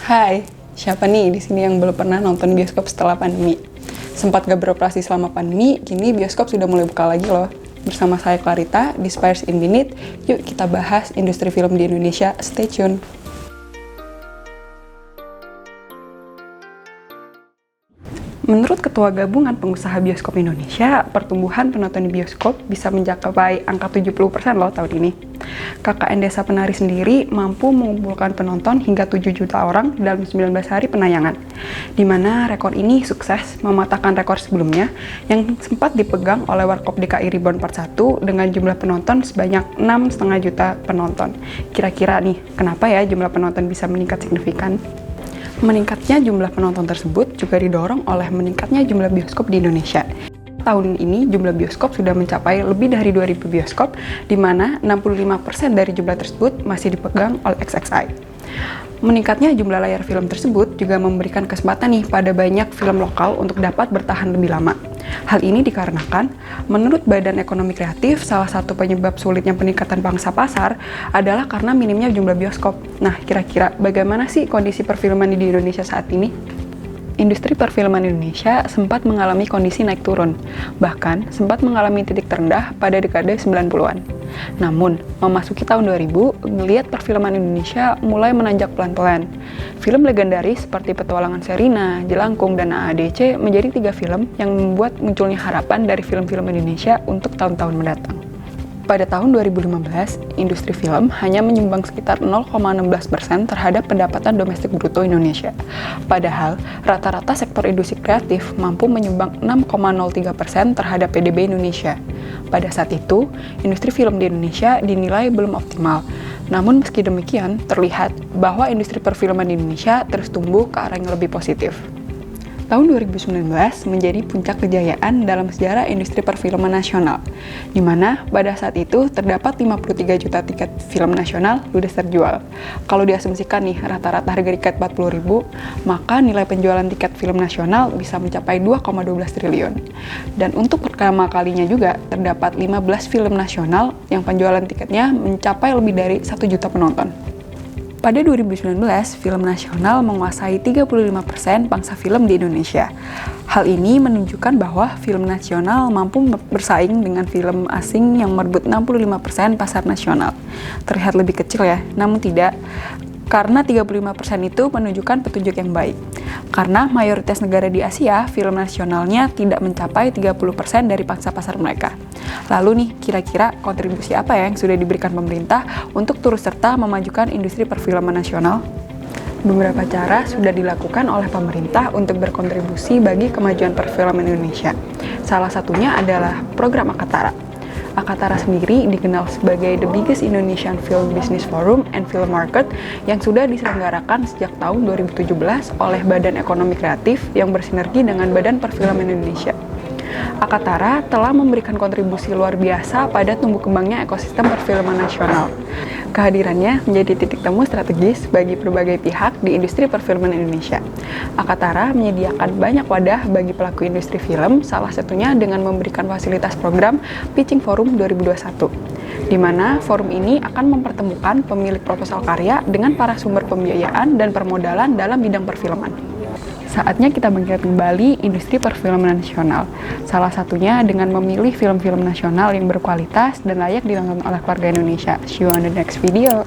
Hai, siapa nih di sini yang belum pernah nonton bioskop setelah pandemi? Sempat gak beroperasi selama pandemi, kini bioskop sudah mulai buka lagi loh. Bersama saya Clarita, di Spires in Minute, yuk kita bahas industri film di Indonesia. Stay tune. Menurut Ketua Gabungan Pengusaha Bioskop Indonesia, pertumbuhan penonton di bioskop bisa mencapai angka 70% loh tahun ini. KKN Desa Penari sendiri mampu mengumpulkan penonton hingga 7 juta orang dalam 19 hari penayangan, di mana rekor ini sukses mematahkan rekor sebelumnya yang sempat dipegang oleh Warkop DKI Reborn Part 1 dengan jumlah penonton sebanyak 6,5 juta penonton. Kira-kira nih, kenapa ya jumlah penonton bisa meningkat signifikan? Meningkatnya jumlah penonton tersebut juga didorong oleh meningkatnya jumlah bioskop di Indonesia. Tahun ini jumlah bioskop sudah mencapai lebih dari 2.000 bioskop, di mana 65% dari jumlah tersebut masih dipegang oleh XXI. Meningkatnya jumlah layar film tersebut juga memberikan kesempatan nih pada banyak film lokal untuk dapat bertahan lebih lama. Hal ini dikarenakan, menurut Badan Ekonomi Kreatif, salah satu penyebab sulitnya peningkatan pangsa pasar adalah karena minimnya jumlah bioskop. Nah, kira-kira bagaimana sih kondisi perfilman di Indonesia saat ini? Industri perfilman Indonesia sempat mengalami kondisi naik turun, bahkan sempat mengalami titik terendah pada dekade 90-an. Namun, memasuki tahun 2000, melihat perfilman Indonesia mulai menanjak pelan-pelan. Film legendaris seperti Petualangan Sherina, Jelangkung, dan AADC menjadi 3 film yang membuat munculnya harapan dari film-film Indonesia untuk tahun-tahun mendatang. Pada tahun 2015, industri film hanya menyumbang sekitar 0,16% terhadap pendapatan domestik bruto Indonesia. Padahal, rata-rata sektor industri kreatif mampu menyumbang 6,03% terhadap PDB Indonesia. Pada saat itu, industri film di Indonesia dinilai belum optimal. Namun meski demikian, terlihat bahwa industri perfilman di Indonesia terus tumbuh ke arah yang lebih positif. Tahun 2019 menjadi puncak kejayaan dalam sejarah industri perfilman nasional, di mana pada saat itu terdapat 53 juta tiket film nasional ludes terjual. Kalau diasumsikan nih rata-rata harga tiket 40.000, maka nilai penjualan tiket film nasional bisa mencapai 2,12 triliun. Dan untuk pertama kalinya juga terdapat 15 film nasional yang penjualan tiketnya mencapai lebih dari 1 juta penonton. Pada 2019, film nasional menguasai 35% pangsa film di Indonesia. Hal ini menunjukkan bahwa film nasional mampu bersaing dengan film asing yang merebut 65% pasar nasional. Terlihat lebih kecil ya, namun tidak. Karena 35% itu menunjukkan petunjuk yang baik. Karena mayoritas negara di Asia, film nasionalnya tidak mencapai 30% dari pangsa pasar mereka. Lalu nih, kira-kira kontribusi apa ya yang sudah diberikan pemerintah untuk turut serta memajukan industri perfilman nasional? Beberapa cara sudah dilakukan oleh pemerintah untuk berkontribusi bagi kemajuan perfilman Indonesia. Salah satunya adalah program Akatara. Akatara sendiri dikenal sebagai the biggest Indonesian film business forum and film market yang sudah diselenggarakan sejak tahun 2017 oleh Badan Ekonomi Kreatif yang bersinergi dengan Badan Perfilman Indonesia. Akatara telah memberikan kontribusi luar biasa pada tumbuh kembangnya ekosistem perfilman nasional. Kehadirannya menjadi titik temu strategis bagi berbagai pihak di industri perfilman Indonesia. Akatara menyediakan banyak wadah bagi pelaku industri film, salah satunya dengan memberikan fasilitas program Pitching Forum 2021, di mana forum ini akan mempertemukan pemilik proposal karya dengan para sumber pembiayaan dan permodalan dalam bidang perfilman. Saatnya kita mengingat kembali industri perfilman nasional, salah satunya dengan memilih film-film nasional yang berkualitas dan layak ditonton oleh warga Indonesia. See you on the next video.